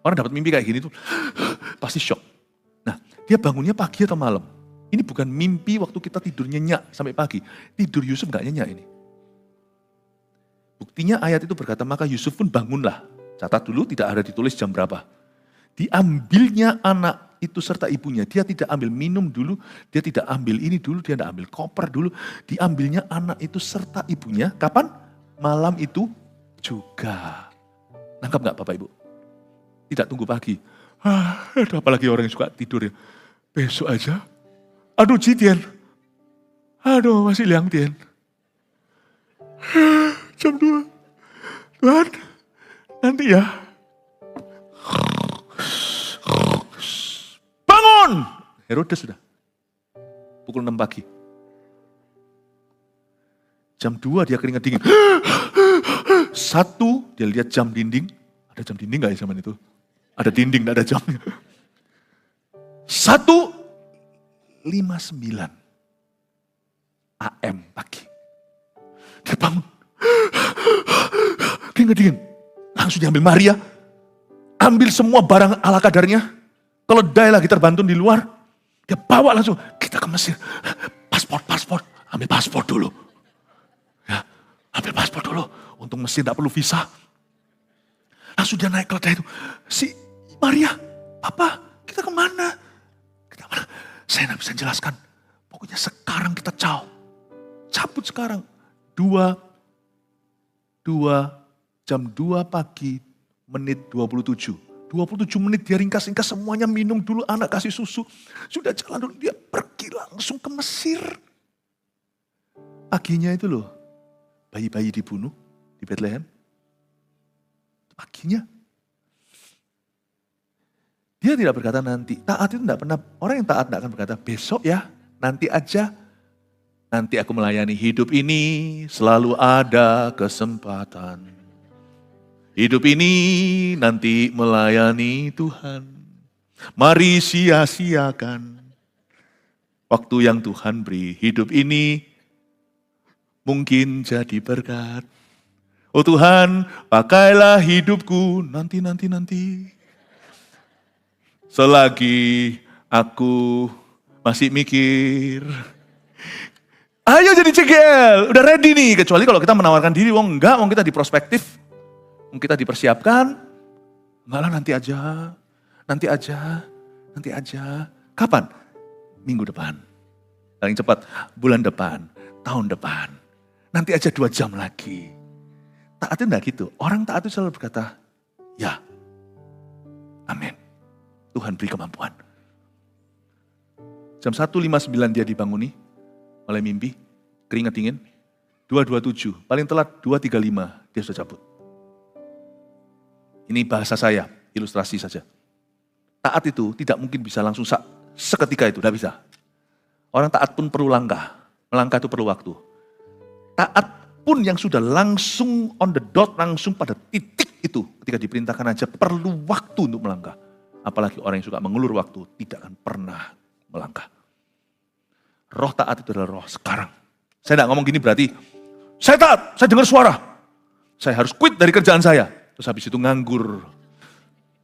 Orang dapat mimpi kayak gini tuh pasti shock. Nah, dia bangunnya pagi atau malam. Ini bukan mimpi waktu kita tidur nyenyak sampai pagi. Tidur Yusuf gak nyenyak ini. Buktinya ayat itu berkata, maka Yusuf pun bangunlah. Catat dulu, tidak ada ditulis jam berapa. Diambilnya anak itu serta ibunya. Dia tidak ambil minum dulu, dia tidak ambil ini dulu, dia tidak ambil koper dulu. Diambilnya anak itu serta ibunya. Kapan? Malam itu juga. Nangkap nggak Bapak Ibu? Tidak tunggu pagi. Ada apalagi orang yang suka tidur ya. Besok aja. Aduh Jitian. Aduh masih liang Tian. Jam 2. Tuhan, nanti ya. Bangun! Herodes sudah. Pukul 6 pagi. Jam 2 dia keringat dingin. 1 dia lihat jam dinding. Ada jam dinding gak ya zaman itu? Ada dinding, gak ada jamnya. 1:59 AM pagi. Dia bangun. Keringat dingin. Langsung diambil Maria. Ambil semua barang ala kadarnya. Keledai lagi terbantun di luar. Dia bawa langsung. Kita ke Mesir. Paspor. Ambil paspor dulu. Ya, ambil paspor dulu. Untung Mesir gak perlu visa. Langsung dia naik keledai itu. Si Maria, Papa, kita kemana? Kita kemana? Saya gak bisa jelaskan. Pokoknya sekarang kita cabut sekarang. Jam 2 pagi, menit 27. 27 menit dia ringkas-ringkas semuanya, minum dulu, anak kasih susu. Sudah jalan dulu, dia pergi langsung ke Mesir. Paginya itu loh, bayi-bayi dibunuh di Bethlehem. Paginya. Dia tidak berkata nanti. Taat itu tidak pernah, orang yang taat tidak akan berkata besok ya, nanti aja. Nanti aku melayani, hidup ini selalu ada kesempatan. Hidup ini nanti melayani Tuhan. Mari sia-siakan waktu yang Tuhan beri. Hidup ini mungkin jadi berkat. Oh Tuhan, pakailah hidupku nanti. Selagi aku masih mikir. Ayo jadi CGL, udah ready nih. Kecuali kalau kita menawarkan diri, enggak, kita di prospektif. Kita dipersiapkan, enggak lah nanti aja. Kapan? Minggu depan. Paling cepat, bulan depan, tahun depan. Nanti aja 2 jam lagi. Taat itu enggak gitu. Orang taat itu selalu berkata, ya, amin. Tuhan beri kemampuan. Jam 1:59 dia dibanguni oleh mimpi, keringat dingin. 2:27, paling telat 2:35 dia sudah cabut. Ini bahasa saya, ilustrasi saja. Taat itu tidak mungkin bisa langsung seketika itu, tidak bisa. Orang taat pun perlu langkah. Melangkah itu perlu waktu. Taat pun yang sudah langsung on the dot, langsung pada titik itu, ketika diperintahkan aja perlu waktu untuk melangkah. Apalagi orang yang suka mengulur waktu, tidak akan pernah melangkah. Roh taat itu adalah roh sekarang. Saya tidak ngomong gini berarti, saya taat, saya dengar suara. Saya harus quit dari kerjaan saya. Terus habis itu nganggur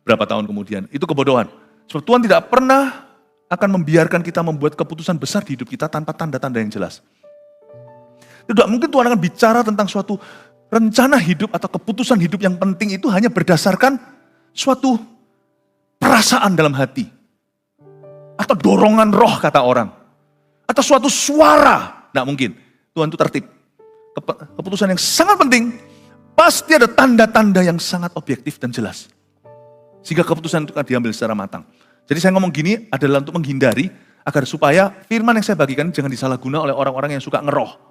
berapa tahun kemudian. Itu kebodohan. Sebab Tuhan tidak pernah akan membiarkan kita membuat keputusan besar di hidup kita tanpa tanda-tanda yang jelas. Tidak mungkin Tuhan akan bicara tentang suatu rencana hidup atau keputusan hidup yang penting itu hanya berdasarkan suatu perasaan dalam hati. Atau dorongan roh kata orang. Atau suatu suara. Tidak mungkin. Tuhan itu tertib. Keputusan yang sangat penting, pasti ada tanda-tanda yang sangat objektif dan jelas. Sehingga keputusan itu akan diambil secara matang. Jadi saya ngomong gini adalah untuk menghindari agar supaya firman yang saya bagikan jangan disalahguna oleh orang-orang yang suka ngeroh.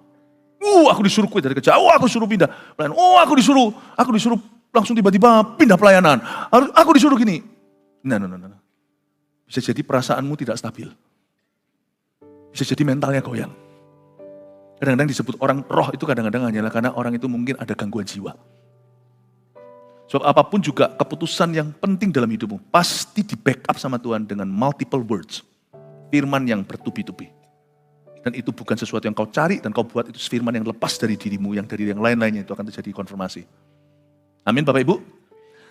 Aku disuruh quit dari kerja. Aku disuruh pindah pelayanan. Aku disuruh langsung tiba-tiba pindah pelayanan. Aku disuruh gini. Nah. Bisa jadi perasaanmu tidak stabil. Bisa jadi mentalnya goyang. Kadang-kadang disebut orang roh itu kadang-kadang hanyalah karena orang itu mungkin ada gangguan jiwa. Sebab apapun juga keputusan yang penting dalam hidupmu pasti di backup sama Tuhan dengan multiple words. Firman yang bertubi-tubi. Dan itu bukan sesuatu yang kau cari dan kau buat, itu firman yang lepas dari dirimu, yang dari yang lain-lainnya itu akan terjadi konfirmasi. Amin Bapak Ibu.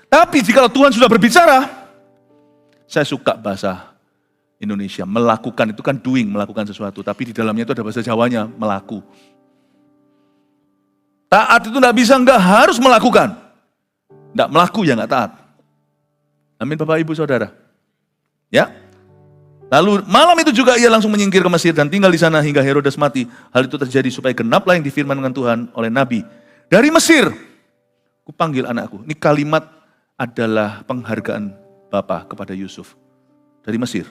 Tapi jika Tuhan sudah berbicara, saya suka bahasa Indonesia. Melakukan itu kan doing, melakukan sesuatu. Tapi di dalamnya itu ada bahasa Jawanya, melaku. Taat itu enggak bisa, enggak harus melakukan. Enggak melaku ya enggak taat. Amin Bapak Ibu Saudara. Ya. Lalu malam itu juga ia langsung menyingkir ke Mesir dan tinggal di sana hingga Herodes mati. Hal itu terjadi supaya genaplah yang difirmankan Tuhan oleh Nabi. Dari Mesir, kupanggil anakku. Ini kalimat adalah penghargaan Bapa kepada Yusuf. Dari Mesir,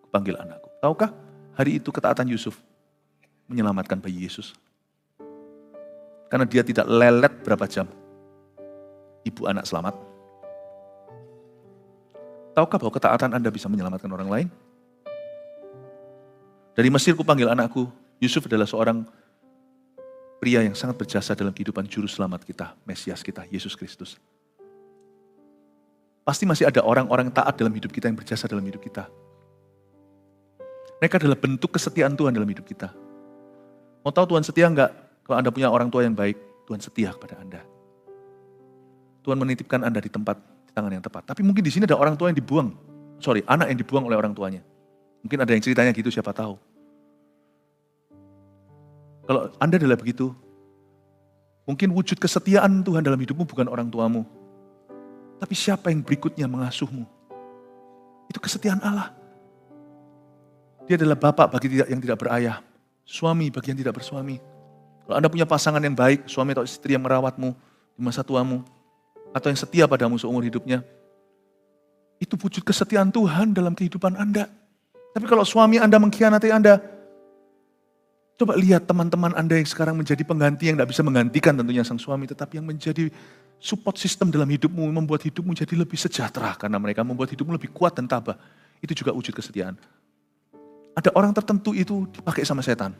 kupanggil anakku. Tahukah hari itu ketaatan Yusuf menyelamatkan bayi Yesus? Karena dia tidak lelet berapa jam. Ibu anak selamat. Tahukah bahwa ketaatan Anda bisa menyelamatkan orang lain? Dari Mesir kupanggil anakku. Yusuf adalah seorang pria yang sangat berjasa dalam kehidupan juru selamat kita, Mesias kita, Yesus Kristus. Pasti masih ada orang-orang taat dalam hidup kita yang berjasa dalam hidup kita. Mereka adalah bentuk kesetiaan Tuhan dalam hidup kita. Mau tahu Tuhan setia enggak? Kalau Anda punya orang tua yang baik, Tuhan setia kepada Anda. Tuhan menitipkan Anda di tempat, di tangan yang tepat. Tapi mungkin di sini ada orang tua yang dibuang. Anak yang dibuang oleh orang tuanya. Mungkin ada yang ceritanya gitu, siapa tahu. Kalau Anda adalah begitu, mungkin wujud kesetiaan Tuhan dalam hidupmu bukan orang tuamu. Tapi siapa yang berikutnya mengasuhmu? Itu kesetiaan Allah. Dia adalah bapak bagi yang tidak berayah. Suami bagi yang tidak bersuami. Kalau Anda punya pasangan yang baik, suami atau istri yang merawatmu di masa tuamu, atau yang setia padamu seumur hidupnya, itu wujud kesetiaan Tuhan dalam kehidupan Anda. Tapi kalau suami Anda mengkhianati Anda, coba lihat teman-teman Anda yang sekarang menjadi pengganti yang tidak bisa menggantikan tentunya sang suami, tetapi yang menjadi support system dalam hidupmu, membuat hidupmu jadi lebih sejahtera karena mereka membuat hidupmu lebih kuat dan tabah. Itu juga wujud kesetiaan. Ada orang tertentu itu dipakai sama setan.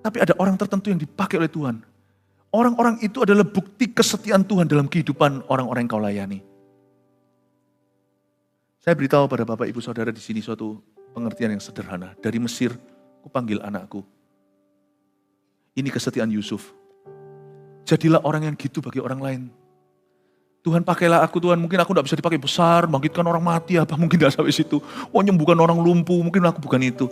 Tapi ada orang tertentu yang dipakai oleh Tuhan. Orang-orang itu adalah bukti kesetiaan Tuhan dalam kehidupan orang-orang yang kau layani. Saya beritahu pada Bapak Ibu Saudara di sini suatu pengertian yang sederhana. Dari Mesir, kupanggil anakku. Ini kesetiaan Yusuf. Jadilah orang yang gitu bagi orang lain. Tuhan pakailah aku Tuhan, mungkin aku tidak bisa dipakai besar, bangkitkan orang mati apa, mungkin tidak sampai situ. Nyembuhkan orang lumpuh, mungkin aku bukan itu.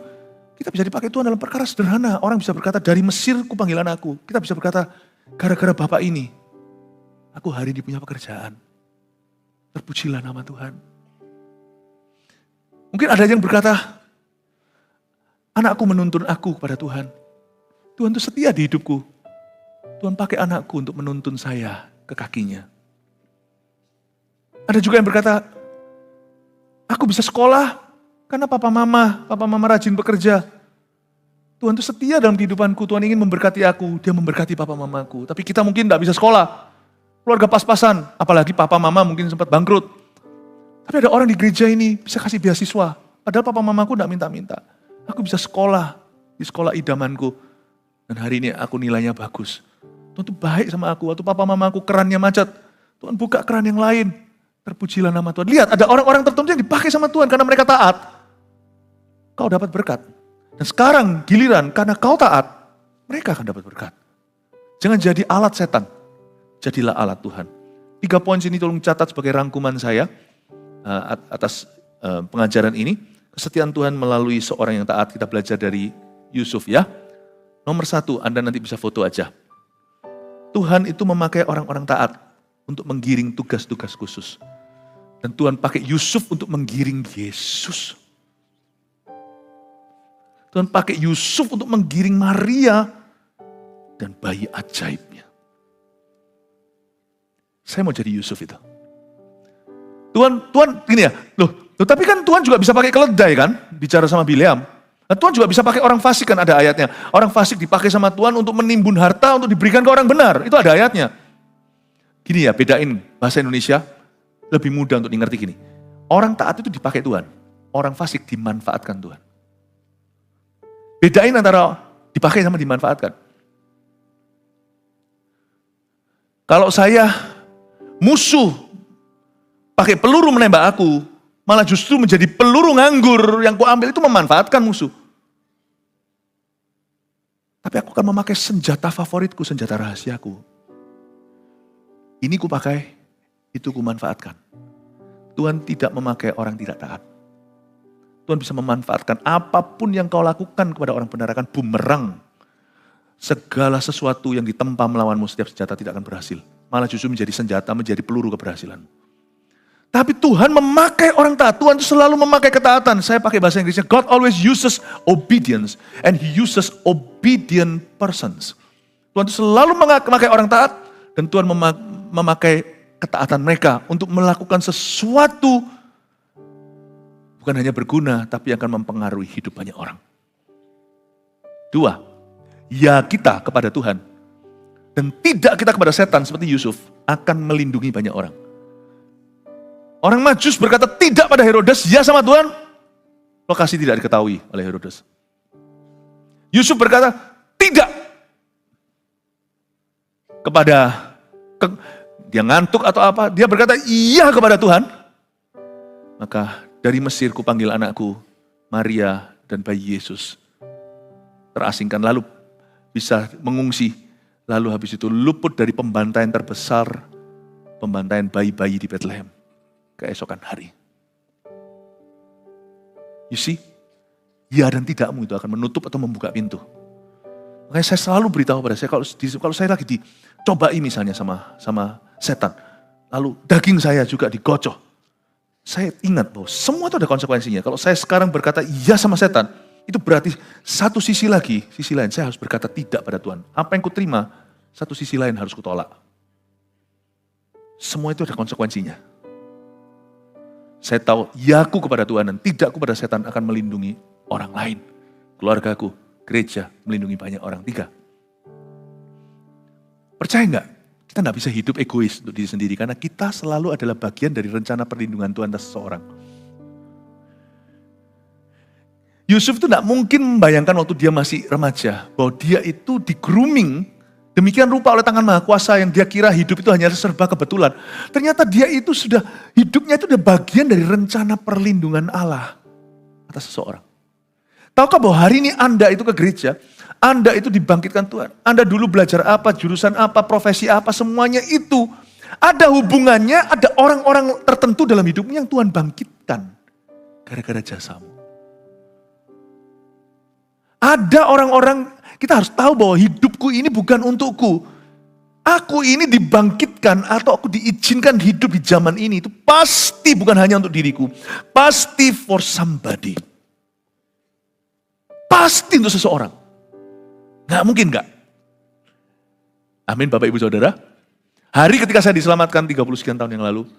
Kita bisa dipakai Tuhan dalam perkara sederhana. Orang bisa berkata, dari Mesir kupanggil anakku. Kita bisa berkata, gara-gara Bapak ini, aku hari ini punya pekerjaan. Terpujilah nama Tuhan. Mungkin ada yang berkata, anakku menuntun aku kepada Tuhan. Tuhan itu setia di hidupku. Tuhan pakai anakku untuk menuntun saya ke kakinya. Ada juga yang berkata, aku bisa sekolah karena papa mama rajin bekerja. Tuhan itu setia dalam kehidupanku, Tuhan ingin memberkati aku, dia memberkati papa mamaku. Tapi kita mungkin tidak bisa sekolah, keluarga pas-pasan, apalagi papa mama mungkin sempat bangkrut. Tapi ada orang di gereja ini bisa kasih beasiswa, padahal papa mamaku tidak minta-minta. Aku bisa sekolah di sekolah idamanku, dan hari ini aku nilainya bagus. Tuhan itu baik sama aku, waktu papa mamaku kerannya macet, Tuhan buka keran yang lain. Terpujilah nama Tuhan. Lihat, ada orang-orang tertentu yang dipakai sama Tuhan karena mereka taat. Kau dapat berkat. Dan sekarang giliran karena kau taat, mereka akan dapat berkat. Jangan jadi alat setan. Jadilah alat Tuhan. 3 poin sini tolong catat sebagai rangkuman saya atas pengajaran ini. Kesetiaan Tuhan melalui seorang yang taat. Kita belajar dari Yusuf ya. Nomor 1, Anda nanti bisa foto aja. Tuhan itu memakai orang-orang taat untuk menggiring tugas-tugas khusus. Dan Tuhan pakai Yusuf untuk menggiring Yesus. Tuhan pakai Yusuf untuk menggiring Maria dan bayi ajaibnya. Saya mau jadi Yusuf itu. Tuhan gini ya, tapi kan Tuhan juga bisa pakai keledai kan, bicara sama Bileam. Nah, Tuhan juga bisa pakai orang fasik kan, ada ayatnya. Orang fasik dipakai sama Tuhan untuk menimbun harta, untuk diberikan ke orang benar, itu ada ayatnya. Gini ya, bedain bahasa Indonesia, lebih mudah untuk ngerti gini. Orang taat itu dipakai Tuhan, orang fasik dimanfaatkan Tuhan. Bedain antara dipakai sama dimanfaatkan. Kalau saya musuh pakai peluru menembak aku, malah justru menjadi peluru nganggur yang kuambil itu memanfaatkan musuh. Tapi aku akan memakai senjata favoritku, senjata rahasiaku. Ini kupakai, itu kumanfaatkan. Tuhan tidak memakai orang tidak taat. Tuhan bisa memanfaatkan apapun yang kau lakukan kepada orang benar akan bumerang. Segala sesuatu yang ditempa melawanmu setiap senjata tidak akan berhasil. Malah justru menjadi senjata, menjadi peluru keberhasilan. Tapi Tuhan memakai orang taat. Tuhan itu selalu memakai ketaatan. Saya pakai bahasa Inggrisnya, God always uses obedience and He uses obedient persons. Tuhan itu selalu memakai orang taat dan Tuhan memakai ketaatan mereka untuk melakukan sesuatu bukan hanya berguna, tapi akan mempengaruhi hidup banyak orang. 2, ya kita kepada Tuhan dan tidak kita kepada setan seperti Yusuf akan melindungi banyak orang. Orang Majus berkata tidak pada Herodes, ya sama Tuhan, lokasi tidak diketahui oleh Herodes. Yusuf berkata tidak kepada dia ngantuk atau apa, dia berkata iya kepada Tuhan. Maka dari Mesir kupanggil anakku, Maria dan bayi Yesus. Terasingkan lalu bisa mengungsi. Lalu habis itu luput dari pembantaian terbesar, pembantaian bayi-bayi di Bethlehem. Keesokan hari. You see, ya dan tidakmu itu akan menutup atau membuka pintu. Makanya saya selalu beritahu pada saya, kalau saya lagi dicobai misalnya sama setan, lalu daging saya juga digocok. Saya ingat bahwa semua itu ada konsekuensinya. Kalau saya sekarang berkata iya sama setan, itu berarti satu sisi lain saya harus berkata tidak pada Tuhan. Apa yang kuterima, satu sisi lain harus kutolak. Semua itu ada konsekuensinya. Saya tahu yaku kepada Tuhan dan tidakku pada setan akan melindungi orang lain. Keluargaku, gereja, melindungi banyak orang. 3. Percaya enggak? Kita enggak bisa hidup egois untuk diri sendiri karena kita selalu adalah bagian dari rencana perlindungan Tuhan atas seseorang. Yusuf itu enggak mungkin membayangkan waktu dia masih remaja bahwa dia itu di-grooming demikian rupa oleh tangan Maha Kuasa yang dia kira hidup itu hanya serba kebetulan. Ternyata dia itu hidupnya itu udah bagian dari rencana perlindungan Allah atas seseorang. Tahukah bahwa hari ini Anda itu ke gereja, Anda itu dibangkitkan Tuhan. Anda dulu belajar apa, jurusan apa, profesi apa, semuanya itu ada hubungannya, ada orang-orang tertentu dalam hidupmu yang Tuhan bangkitkan gara-gara jasamu. Ada orang-orang, kita harus tahu bahwa hidupku ini bukan untukku. Aku ini dibangkitkan atau aku diizinkan hidup di zaman ini itu pasti bukan hanya untuk diriku. Pasti for somebody. Pasti untuk seseorang. Nggak mungkin nggak. Amin Bapak Ibu Saudara. Hari ketika saya diselamatkan 30 sekian tahun yang lalu,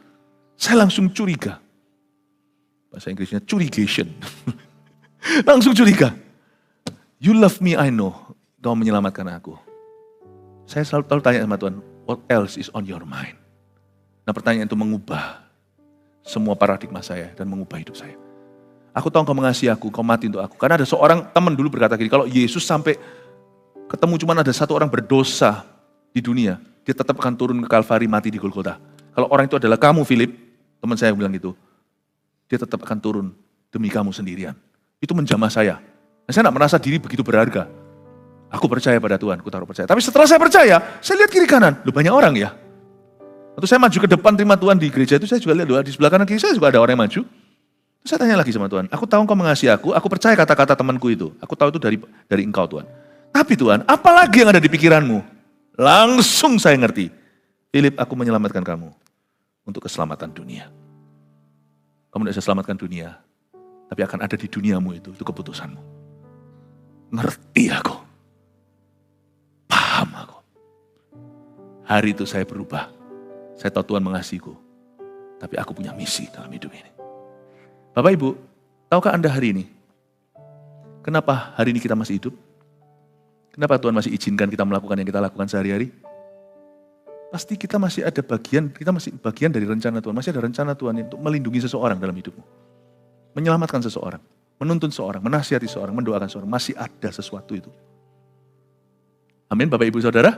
saya langsung curiga. Bahasa Inggrisnya curigation. Langsung curiga. You love me, I know. Kau menyelamatkan aku. Saya selalu tanya sama Tuhan, what else is on your mind? Nah pertanyaan itu mengubah semua paradigma saya dan mengubah hidup saya. Aku tahu kau mengasihi aku, kau mati untuk aku. Karena ada seorang teman dulu berkata gini, kalau Yesus sampai ketemu cuma ada satu orang berdosa di dunia, dia tetap akan turun ke Kalvari mati di Golgota. Kalau orang itu adalah kamu, Philip, teman saya bilang gitu, dia tetap akan turun demi kamu sendirian. Itu menjamah saya. Nah, saya tidak merasa diri begitu berharga. Aku percaya pada Tuhan, aku taruh percaya. Tapi setelah saya percaya, saya lihat kiri kanan, loh banyak orang ya. Waktu saya maju ke depan terima Tuhan di gereja itu, saya juga lihat doa di sebelah kanan kiri saya juga ada orang yang maju. Terus saya tanya lagi sama Tuhan, aku tahu Engkau mengasihi aku percaya kata-kata temanku itu. Aku tahu itu dari Engkau Tuhan. Tapi Tuhan, apalagi yang ada di pikiranmu? Langsung saya ngerti. Philip, aku menyelamatkan kamu untuk keselamatan dunia. Kamu tidak bisa selamatkan dunia, tapi akan ada di duniamu itu keputusanmu. Ngerti aku. Paham aku. Hari itu saya berubah. Saya tahu Tuhan mengasihiku. Tapi aku punya misi dalam hidup ini. Bapak Ibu, tahukah Anda hari ini? Kenapa hari ini kita masih hidup? Kenapa Tuhan masih izinkan kita melakukan yang kita lakukan sehari-hari? Pasti kita masih ada bagian, kita masih bagian dari rencana Tuhan. Masih ada rencana Tuhan untuk melindungi seseorang dalam hidupmu. Menyelamatkan seseorang, menuntun seseorang, menasihati seseorang, mendoakan seseorang. Masih ada sesuatu itu. Amin Bapak Ibu Saudara.